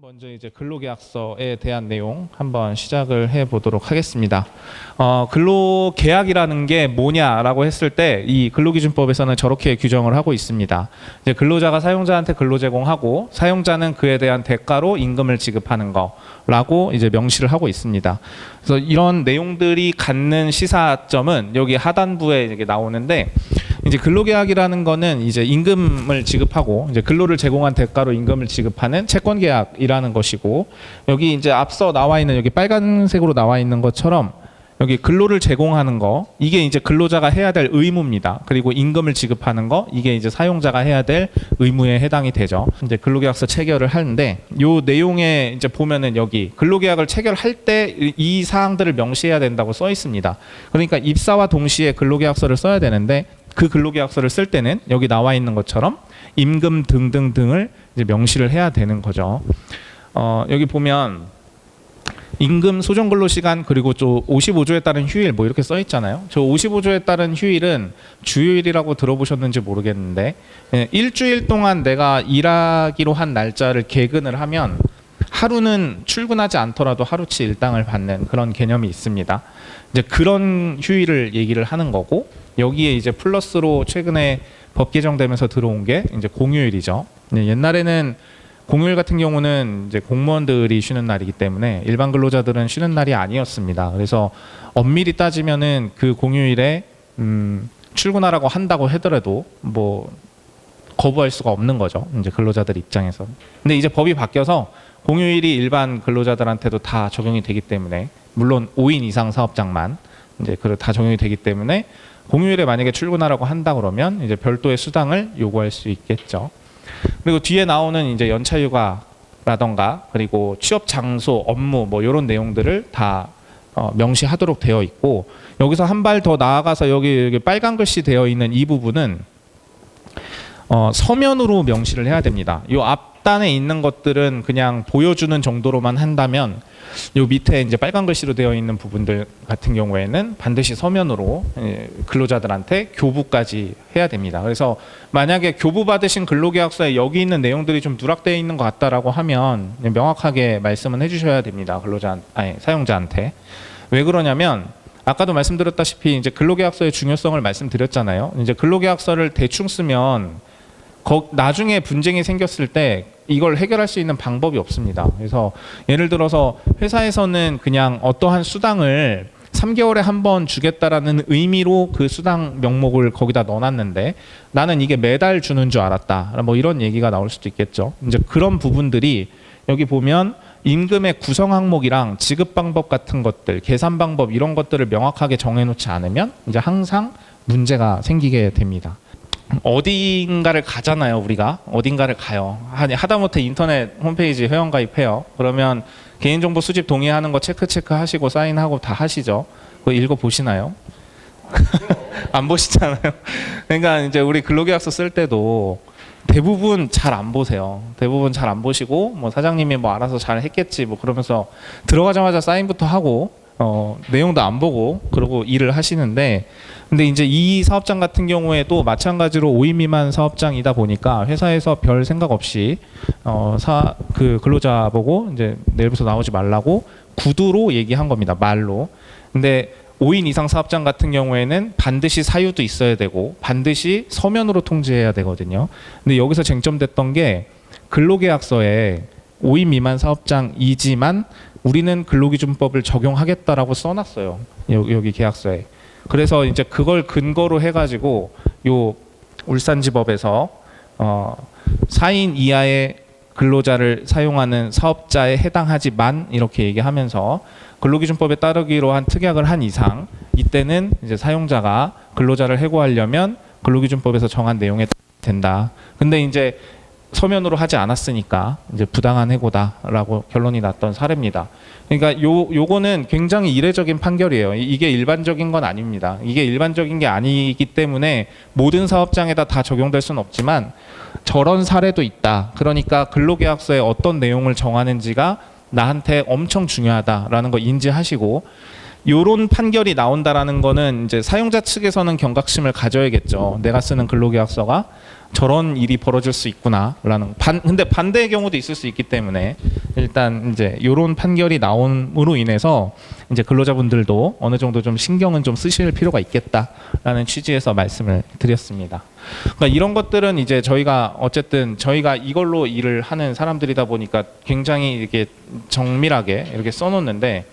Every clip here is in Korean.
먼저 이제 근로계약서에 대한 내용 한번 시작을 해 보도록 하겠습니다. 근로계약이라는 게 뭐냐라고 했을 때 이 근로기준법에서는 저렇게 규정을 하고 있습니다. 이제 근로자가 사용자한테 근로 제공하고 사용자는 그에 대한 대가로 임금을 지급하는 거라고 이제 명시를 하고 있습니다. 그래서 이런 내용들이 갖는 시사점은 여기 하단부에 이렇게 나오는데, 이제 근로계약이라는 거는 이제 임금을 지급하고 이제 근로를 제공한 대가로 임금을 지급하는 채권계약이라는 것이고, 여기 이제 앞서 나와 있는 여기 빨간색으로 나와 있는 것처럼 여기 근로를 제공하는 거, 이게 이제 근로자가 해야 될 의무입니다. 그리고 임금을 지급하는 거, 이게 이제 사용자가 해야 될 의무에 해당이 되죠. 이제 근로계약서 체결을 하는데, 요 내용에 이제 보면은 여기 근로계약을 체결할 때 이 사항들을 명시해야 된다고 써 있습니다. 그러니까 입사와 동시에 근로계약서를 써야 되는데, 그 근로계약서를 쓸 때는 여기 나와 있는 것처럼 임금 등등등을 이제 명시를 해야 되는 거죠. 여기 보면 임금, 소정근로시간, 그리고 또 55조에 따른 휴일 뭐 이렇게 써 있잖아요. 저 55조에 따른 휴일은 주요일이라고 들어보셨는지 모르겠는데, 일주일 동안 내가 일하기로 한 날짜를 개근을 하면 하루는 출근하지 않더라도 하루치 일당을 받는 그런 개념이 있습니다. 이제 그런 휴일을 얘기를 하는 거고, 여기에 이제 플러스로 최근에 법 개정되면서 들어온 게 이제 공휴일이죠. 옛날에는 공휴일 같은 경우는 이제 공무원들이 쉬는 날이기 때문에 일반 근로자들은 쉬는 날이 아니었습니다. 그래서 엄밀히 따지면은 그 공휴일에 출근하라고 한다고 하더라도 뭐 거부할 수가 없는 거죠. 이제 근로자들 입장에서. 근데 이제 법이 바뀌어서 공휴일이 일반 근로자들한테도 다 적용이 되기 때문에, 물론 5인 이상 사업장만 이제 다 적용이 되기 때문에 공휴일에 만약에 출근하라고 한다 그러면 이제 별도의 수당을 요구할 수 있겠죠. 그리고 뒤에 나오는 이제 연차휴가라던가 그리고 취업 장소, 업무 뭐 이런 내용들을 다 명시하도록 되어 있고, 여기서 한 발 더 나아가서 여기 빨간 글씨 되어 있는 이 부분은 서면으로 명시를 해야 됩니다. 이 앞단에 있는 것들은 그냥 보여주는 정도로만 한다면, 요 밑에 이제 빨간 글씨로 되어 있는 부분들 같은 경우에는 반드시 서면으로 근로자들한테 교부까지 해야 됩니다. 그래서 만약에 교부 받으신 근로계약서에 여기 있는 내용들이 좀 누락되어 있는 것 같다라고 하면 명확하게 말씀은 해주셔야 됩니다. 사용자한테. 왜 그러냐면, 아까도 말씀드렸다시피 이제 근로계약서의 중요성을 말씀드렸잖아요. 이제 근로계약서를 대충 쓰면 나중에 분쟁이 생겼을 때 이걸 해결할 수 있는 방법이 없습니다. 그래서 예를 들어서 회사에서는 그냥 어떠한 수당을 3개월에 한 번 주겠다라는 의미로 그 수당 명목을 거기다 넣어놨는데, 나는 이게 매달 주는 줄 알았다, 뭐 이런 얘기가 나올 수도 있겠죠. 이제 그런 부분들이 여기 보면 임금의 구성 항목이랑 지급 방법 같은 것들, 계산 방법 이런 것들을 명확하게 정해놓지 않으면 이제 항상 문제가 생기게 됩니다. 어딘가를 가잖아요. 우리가 어딘가를 가요. 하다못해 인터넷 홈페이지 회원가입해요. 그러면 개인정보 수집 동의하는 거 체크하시고 사인하고 다 하시죠. 그거 읽어보시나요? 안 보시잖아요. 그러니까 이제 우리 근로계약서 쓸 때도 대부분 잘 안 보세요. 대부분 잘 안 보시고 뭐 사장님이 뭐 알아서 잘 했겠지 뭐 그러면서 들어가자마자 사인부터 하고 내용도 안 보고 그러고 일을 하시는데, 근데 이제 이 사업장 같은 경우에도 마찬가지로 5인 미만 사업장이다 보니까 회사에서 별 생각 없이 그 근로자 보고 이제 내일부터 나오지 말라고 구두로 얘기한 겁니다. 말로. 근데 5인 이상 사업장 같은 경우에는 반드시 사유도 있어야 되고 반드시 서면으로 통지해야 되거든요. 근데 여기서 쟁점됐던 게 근로계약서에 5인 미만 사업장이지만 우리는 근로기준법을 적용하겠다라고 써놨어요. 여기 계약서에. 그래서 이제 그걸 근거로 해가지고 요 울산지법에서 4인 이하의 근로자를 사용하는 사업자에 해당하지만 이렇게 얘기하면서, 근로기준법에 따르기로 한 특약을 한 이상 이때는 이제 사용자가 근로자를 해고하려면 근로기준법에서 정한 내용에 된다. 근데 이제 서면으로 하지 않았으니까 이제 부당한 해고다라고 결론이 났던 사례입니다. 그러니까 요거는 굉장히 이례적인 판결이에요. 이게 일반적인 건 아닙니다. 이게 일반적인 게 아니기 때문에 모든 사업장에다 다 적용될 수는 없지만 저런 사례도 있다. 그러니까 근로계약서에 어떤 내용을 정하는지가 나한테 엄청 중요하다라는 거 인지하시고, 요런 판결이 나온다라는 거는 이제 사용자 측에서는 경각심을 가져야겠죠. 내가 쓰는 근로계약서가 저런 일이 벌어질 수 있구나라는 근데 반대의 경우도 있을 수 있기 때문에 일단 이제 이런 판결이 나옴으로 인해서 이제 근로자분들도 어느 정도 좀 신경은 좀 쓰실 필요가 있겠다라는 취지에서 말씀을 드렸습니다. 그러니까 이런 것들은 이제 저희가 어쨌든 저희가 이걸로 일을 하는 사람들이다 보니까 굉장히 이렇게 정밀하게 이렇게 써놓는데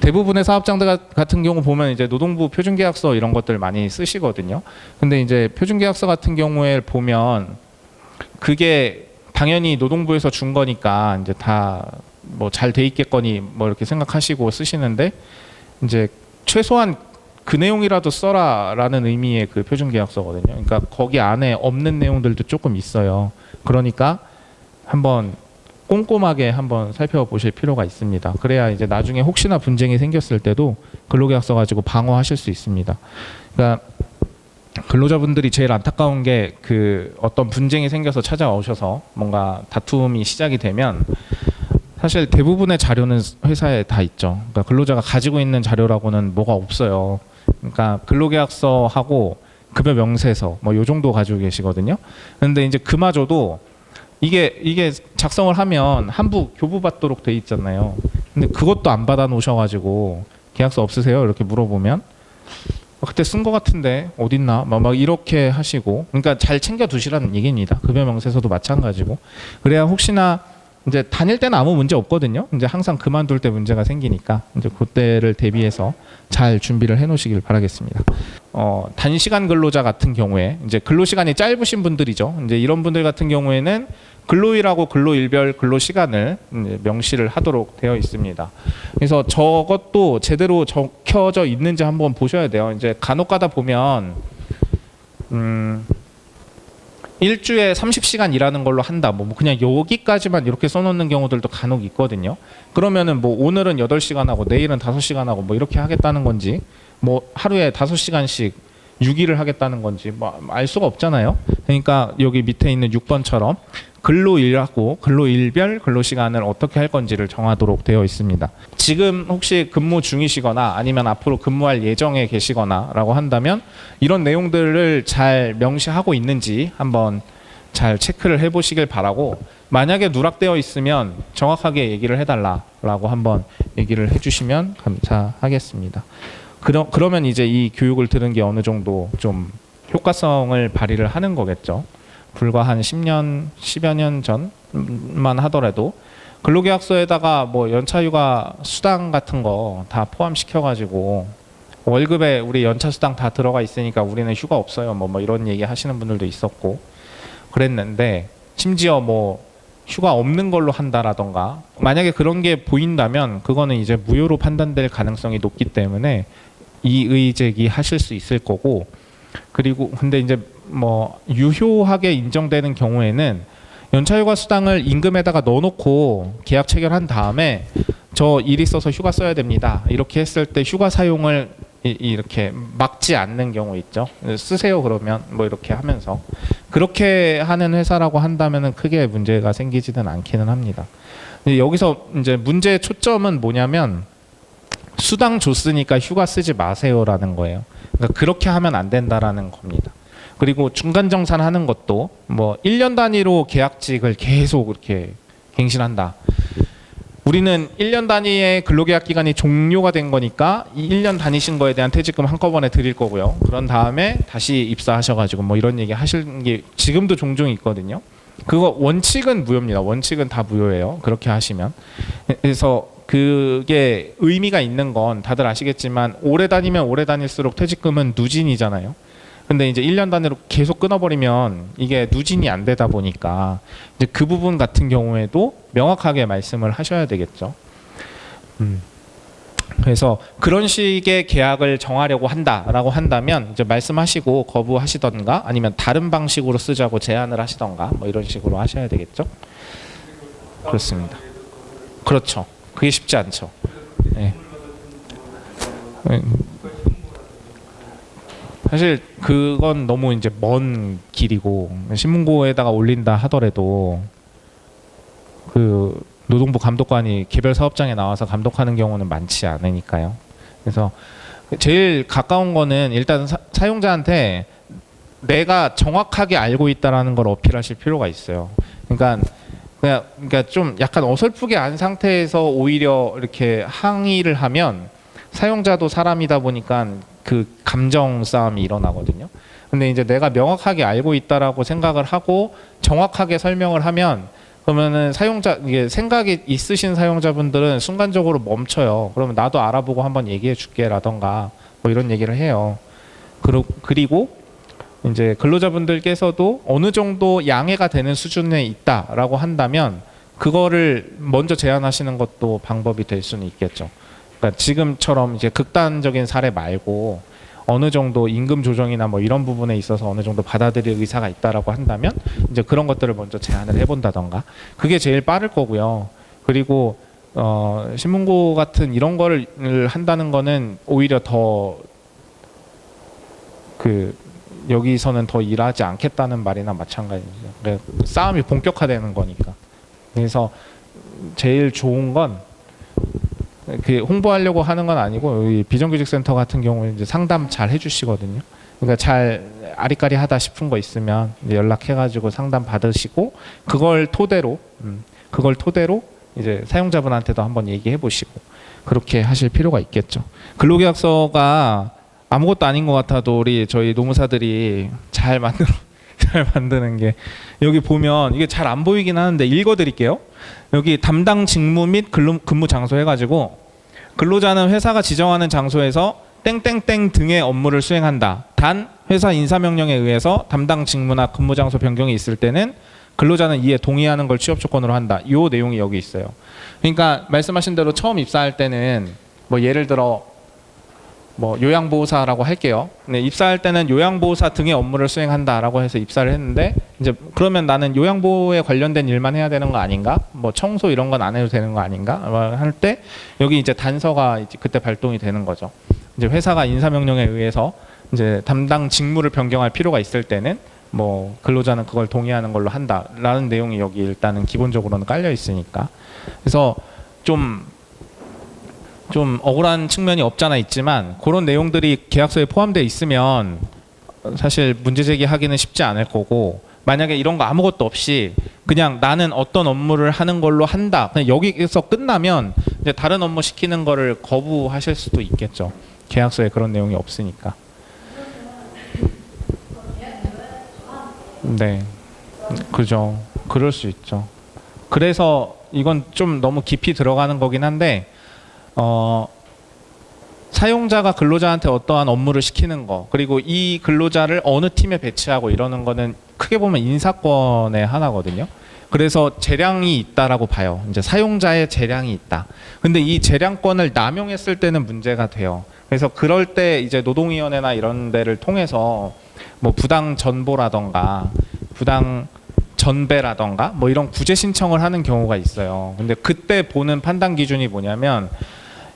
대부분의 사업장들 같은 경우 보면 이제 노동부 표준계약서 이런 것들 많이 쓰시거든요. 근데 이제 표준계약서 같은 경우에 보면 그게 당연히 노동부에서 준 거니까 이제 다 뭐 잘 돼 있겠거니 뭐 이렇게 생각하시고 쓰시는데 이제 최소한 그 내용이라도 써라라는 의미의 그 표준계약서거든요. 그러니까 거기 안에 없는 내용들도 조금 있어요. 그러니까 한번 꼼꼼하게 한번 살펴보실 필요가 있습니다. 그래야 이제 나중에 혹시나 분쟁이 생겼을 때도 근로계약서 가지고 방어하실 수 있습니다. 그러니까 근로자분들이 제일 안타까운 게 그 어떤 분쟁이 생겨서 찾아오셔서 뭔가 다툼이 시작이 되면 사실 대부분의 자료는 회사에 다 있죠. 그러니까 근로자가 가지고 있는 자료라고는 뭐가 없어요. 그러니까 근로계약서하고 급여 명세서 뭐 요 정도 가지고 계시거든요. 그런데 이제 그마저도 이게 작성을 하면 한부 교부 받도록 돼 있잖아요. 근데 그것도 안 받아 놓으셔가지고 계약서 없으세요? 이렇게 물어보면 그때 쓴 거 같은데 어딨나? 막 이렇게 하시고 그러니까 잘 챙겨 두시라는 얘기입니다. 급여 명세서도 마찬가지고 그래야 혹시나 이제 다닐 때는 아무 문제 없거든요. 이제 항상 그만둘 때 문제가 생기니까 이제 그때를 대비해서 잘 준비를 해놓으시길 바라겠습니다. 단시간 근로자 같은 경우에 이제 근로 시간이 짧으신 분들이죠. 이제 이런 분들 같은 경우에는 근로일하고 근로일별 근로 시간을 명시를 하도록 되어 있습니다. 그래서 저것도 제대로 적혀져 있는지 한번 보셔야 돼요. 이제 간혹가다 보면 일주에 30시간 일하는 걸로 한다. 뭐 그냥 여기까지만 이렇게 써놓는 경우들도 간혹 있거든요. 그러면은 뭐 오늘은 8시간 하고 내일은 5시간 하고 뭐 이렇게 하겠다는 건지 뭐 하루에 5시간씩 6일을 하겠다는 건지 뭐 알 수가 없잖아요. 그러니까 여기 밑에 있는 6번처럼 근로일하고 근로일별 근로시간을 어떻게 할 건지를 정하도록 되어 있습니다. 지금 혹시 근무 중이시거나 아니면 앞으로 근무할 예정에 계시거나 라고 한다면 이런 내용들을 잘 명시하고 있는지 한번 잘 체크를 해보시길 바라고 만약에 누락되어 있으면 정확하게 얘기를 해달라고 한번 얘기를 해주시면 감사하겠습니다. 그러면 이제 이 교육을 들은 게 어느 정도 좀 효과성을 발휘를 하는 거겠죠. 불과 한 10년, 10여 년 전만 하더라도 근로계약서에다가 뭐 연차휴가 수당 같은 거 다 포함시켜가지고 월급에 우리 연차수당 다 들어가 있으니까 우리는 휴가 없어요. 뭐 이런 얘기 하시는 분들도 있었고 그랬는데 심지어 뭐 휴가 없는 걸로 한다라던가 만약에 그런 게 보인다면 그거는 이제 무효로 판단될 가능성이 높기 때문에 이의 제기하실 수 있을 거고 그리고 근데 이제 뭐 유효하게 인정되는 경우에는 연차휴가 수당을 임금에다가 넣어놓고 계약 체결한 다음에 저 일 있어서 휴가 써야 됩니다. 이렇게 했을 때 휴가 사용을 이렇게 막지 않는 경우 있죠. 쓰세요 그러면 뭐 이렇게 하면서 그렇게 하는 회사라고 한다면은 크게 문제가 생기지는 않기는 합니다. 근데 여기서 이제 문제의 초점은 뭐냐면 수당 줬으니까 휴가 쓰지 마세요라는 거예요. 그러니까 그렇게 하면 안 된다라는 겁니다. 그리고 중간 정산하는 것도 뭐 1년 단위로 계약직을 계속 이렇게 갱신한다. 우리는 1년 단위의 근로계약 기간이 종료가 된 거니까 이 1년 다니신 거에 대한 퇴직금 한꺼번에 드릴 거고요. 그런 다음에 다시 입사하셔가지고 뭐 이런 얘기 하시는 게 지금도 종종 있거든요. 그거 원칙은 무효입니다. 원칙은 다 무효예요. 그렇게 하시면. 그래서 그게 의미가 있는 건 다들 아시겠지만 오래 다니면 오래 다닐수록 퇴직금은 누진이잖아요. 근데 이제 1년 단위로 계속 끊어버리면 이게 누진이 안 되다 보니까 이제 그 부분 같은 경우에도 명확하게 말씀을 하셔야 되겠죠. 그래서 그런 식의 계약을 정하려고 한다라고 한다면 이제 말씀하시고 거부하시던가 아니면 다른 방식으로 쓰자고 제안을 하시던가 뭐 이런 식으로 하셔야 되겠죠. 그렇습니다. 그렇죠. 그게 쉽지 않죠. 네. 사실 그건 너무 이제 먼 길이고 신문고에다가 올린다 하더라도 그 노동부 감독관이 개별 사업장에 나와서 감독하는 경우는 많지 않으니까요. 그래서 제일 가까운 거는 일단 사용자한테 내가 정확하게 알고 있다라는 걸 어필하실 필요가 있어요. 그러니까 좀 약간 어설프게 안 상태에서 오히려 이렇게 항의를 하면 사용자도 사람이다 보니까 그 감정 싸움이 일어나거든요. 근데 이제 내가 명확하게 알고 있다라고 생각을 하고 정확하게 설명을 하면 그러면은 이게 생각이 있으신 사용자분들은 순간적으로 멈춰요. 그러면 나도 알아보고 한번 얘기해 줄게라던가 뭐 이런 얘기를 해요. 그리고 이제 근로자분들께서도 어느 정도 양해가 되는 수준에 있다라고 한다면 그거를 먼저 제안하시는 것도 방법이 될 수는 있겠죠. 그러니까 지금처럼 이제 극단적인 사례 말고 어느 정도 임금 조정이나 뭐 이런 부분에 있어서 어느 정도 받아들일 의사가 있다라고 한다면 이제 그런 것들을 먼저 제안을 해본다던가 그게 제일 빠를 거고요. 그리고 신문고 같은 이런 거를 한다는 거는 오히려 더 여기서는 더 일하지 않겠다는 말이나 마찬가지죠. 그러니까 싸움이 본격화되는 거니까. 그래서 제일 좋은 건 홍보하려고 하는 건 아니고 여기 비정규직센터 같은 경우는 이제 상담 잘 해주시거든요. 그러니까 잘 아리까리하다 싶은 거 있으면 이제 연락해가지고 상담 받으시고 그걸 토대로 이제 사용자분한테도 한번 얘기해 보시고 그렇게 하실 필요가 있겠죠. 근로계약서가 아무것도 아닌 것 같아도 저희 노무사들이 잘 만드는 게 여기 보면 이게 잘 안 보이긴 하는데 읽어드릴게요. 여기 담당 직무 및 근무 장소 해가지고 근로자는 회사가 지정하는 장소에서 땡땡땡 등의 업무를 수행한다. 단 회사 인사명령에 의해서 담당 직무나 근무 장소 변경이 있을 때는 근로자는 이에 동의하는 걸 취업 조건으로 한다. 이 내용이 여기 있어요. 그러니까 말씀하신 대로 처음 입사할 때는 뭐 예를 들어 뭐 요양보호사라고 할게요. 네, 입사할 때는 요양보호사 등의 업무를 수행한다라고 해서 입사를 했는데 이제 그러면 나는 요양보호에 관련된 일만 해야 되는 거 아닌가? 뭐 청소 이런 건 안 해도 되는 거 아닌가? 할 때 여기 이제 단서가 이제 그때 발동이 되는 거죠. 이제 회사가 인사명령에 의해서 이제 담당 직무를 변경할 필요가 있을 때는 뭐 근로자는 그걸 동의하는 걸로 한다라는 내용이 여기 일단은 기본적으로는 깔려 있으니까 그래서 좀 억울한 측면이 없잖아 있지만 그런 내용들이 계약서에 포함되어 있으면 사실 문제 제기하기는 쉽지 않을 거고 만약에 이런 거 아무것도 없이 그냥 나는 어떤 업무를 하는 걸로 한다 그냥 여기서 끝나면 이제 다른 업무 시키는 거를 거부하실 수도 있겠죠. 계약서에 그런 내용이 없으니까. 네, 그죠. 그럴 수 있죠. 그래서 이건 좀 너무 깊이 들어가는 거긴 한데 사용자가 근로자한테 어떠한 업무를 시키는 거 그리고 이 근로자를 어느 팀에 배치하고 이러는 거는 크게 보면 인사권의 하나거든요. 그래서 재량이 있다라고 봐요. 이제 사용자의 재량이 있다. 근데 이 재량권을 남용했을 때는 문제가 돼요. 그래서 그럴 때 이제 노동위원회나 이런 데를 통해서 뭐 부당 전보라던가 부당 전배라던가 뭐 이런 구제 신청을 하는 경우가 있어요. 근데 그때 보는 판단 기준이 뭐냐면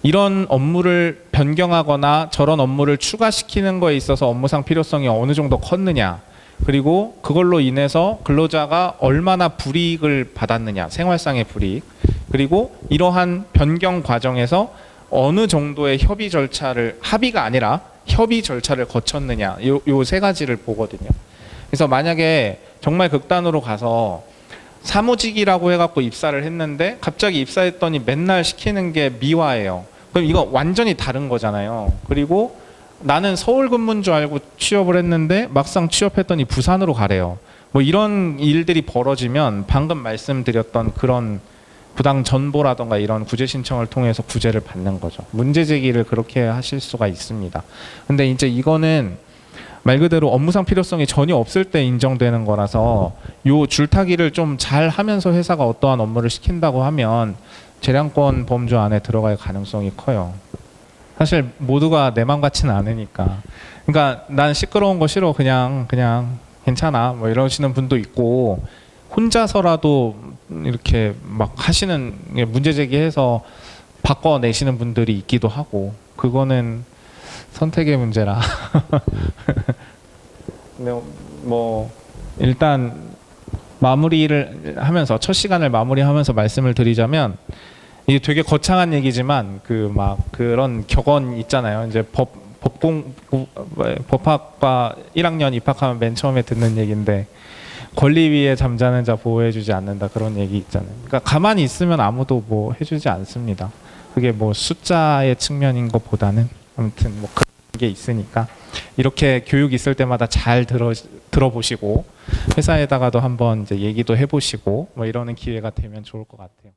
이런 업무를 변경하거나 저런 업무를 추가시키는 거에 있어서 업무상 필요성이 어느 정도 컸느냐 그리고 그걸로 인해서 근로자가 얼마나 불이익을 받았느냐 생활상의 불이익 그리고 이러한 변경 과정에서 어느 정도의 합의가 아니라 협의 절차를 거쳤느냐 요 세 가지를 보거든요. 그래서 만약에 정말 극단으로 가서 사무직이라고 해갖고 입사를 했는데 갑자기 입사했더니 맨날 시키는 게 미화예요. 그럼 이거 완전히 다른 거잖아요. 그리고 나는 서울 근무인 줄 알고 취업을 했는데 막상 취업했더니 부산으로 가래요. 뭐 이런 일들이 벌어지면 방금 말씀드렸던 그런 부당 전보라던가 이런 구제 신청을 통해서 구제를 받는 거죠. 문제 제기를 그렇게 하실 수가 있습니다. 근데 이제 이거는 말 그대로 업무상 필요성이 전혀 없을 때 인정되는 거라서 요 줄타기를 좀 잘 하면서 회사가 어떠한 업무를 시킨다고 하면 재량권 범주 안에 들어갈 가능성이 커요. 사실 모두가 내 맘 같지는 않으니까. 그러니까 난 시끄러운 거 싫어 그냥 괜찮아 뭐 이러시는 분도 있고 혼자서라도 이렇게 막 하시는 문제 제기해서 바꿔내시는 분들이 있기도 하고 그거는 선택의 문제라. 근데 뭐 일단 마무리를 하면서 첫 시간을 마무리하면서 말씀을 드리자면 이게 되게 거창한 얘기지만 그 막 그런 격언 있잖아요. 이제 법학과 1학년 입학하면 맨 처음에 듣는 얘기인데 권리 위에 잠자는 자 보호해주지 않는다 그런 얘기 있잖아요. 그러니까 가만히 있으면 아무도 뭐 해주지 않습니다. 그게 뭐 숫자의 측면인 것보다는 아무튼 뭐 그런 게 있으니까 이렇게 교육 있을 때마다 잘 들어보시고 회사에다가도 한번 이제 얘기도 해보시고 뭐 이러는 기회가 되면 좋을 것 같아요.